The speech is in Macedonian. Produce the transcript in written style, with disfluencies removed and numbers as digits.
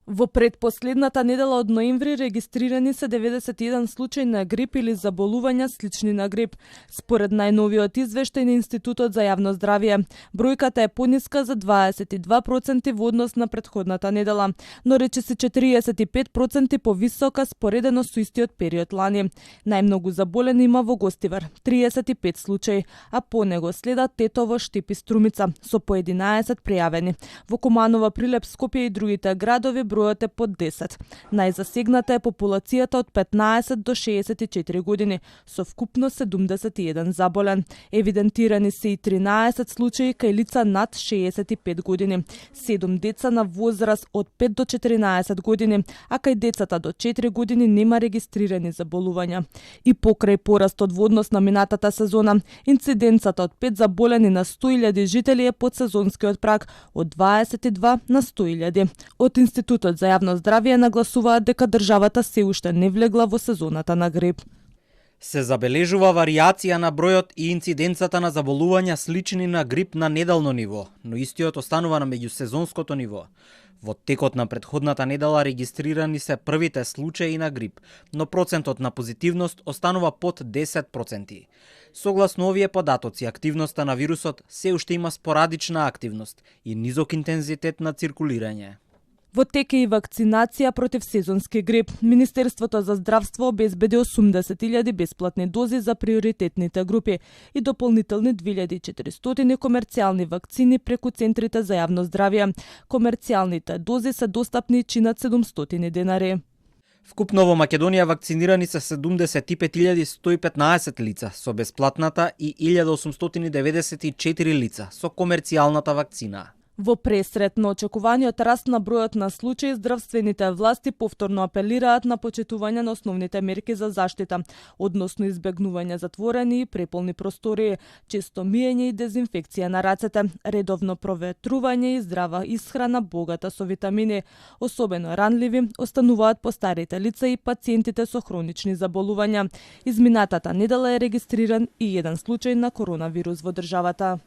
Во предпоследната недела од ноември регистрирани се 91 случаи на грип или заболувања слични на грип. Според најновиот извештај на Институтот за јавно здравје, бројката е пониска за 22% во однос на претходната недела, но речиси 45% повисока споредено со истиот период лани. Најмногу заболени има во Гостивар, 35 случаи, а по него следат Тетово, Штип и Струмица со по 11 пријавени. Во Куманово, Прилеп, Скопје и другите градови бројот е под 10. Најзасегната е популацијата од 15 до 64 години, со вкупно 71 заболен. Евидентирани се и 13 случаи кај лица над 65 години, 7 деца на возраст од 5 до 14 години, а кај децата до 4 години нема регистрирани заболувања. И покрај порастот во однос на минатата сезона, инциденцата од 5 заболени на 100.000 жители е под сезонскиот праг од 22 на 100.000. Од Институтот за јавно здравје нагласуваат дека државата се уште не влегла во сезоната на грип. Се забележува варијација на бројот и инциденцата на заболувања слични на грип на неделно ниво, но истиот останува на меѓусезонското ниво. Во текот на претходната недела регистрирани се првите случаи на грип, но процентот на позитивност останува под 10%. Согласно овие податоци, активноста на вирусот се уште има спорадична активност и низок интензитет на циркулирање. Во тек е и вакцинација против сезонски грип. Министерството за здравство обезбеди 80.000 бесплатни дози за приоритетните групи и дополнителни 2.400 комерцијални вакцини преку центрите за јавно здравје. Комерцијалните дози се достапни и чинат 700 денари. Вкупно во Македонија вакцинирани се 75.115 лица со бесплатната и 1.894 лица со комерцијалната вакцина. Во пресред на очекуваниот раст на бројот на случаи, здравствените власти повторно апелираат на почитување на основните мерки за заштита, односно избегнување затворени и преполни простории, често миење и дезинфекција на рацете, редовно проветрување и здрава исхрана богата со витамини. Особено ранливи остануваат постарите лица и пациентите со хронични заболувања. Изминатата недела е регистриран и еден случај на коронавирус во државата.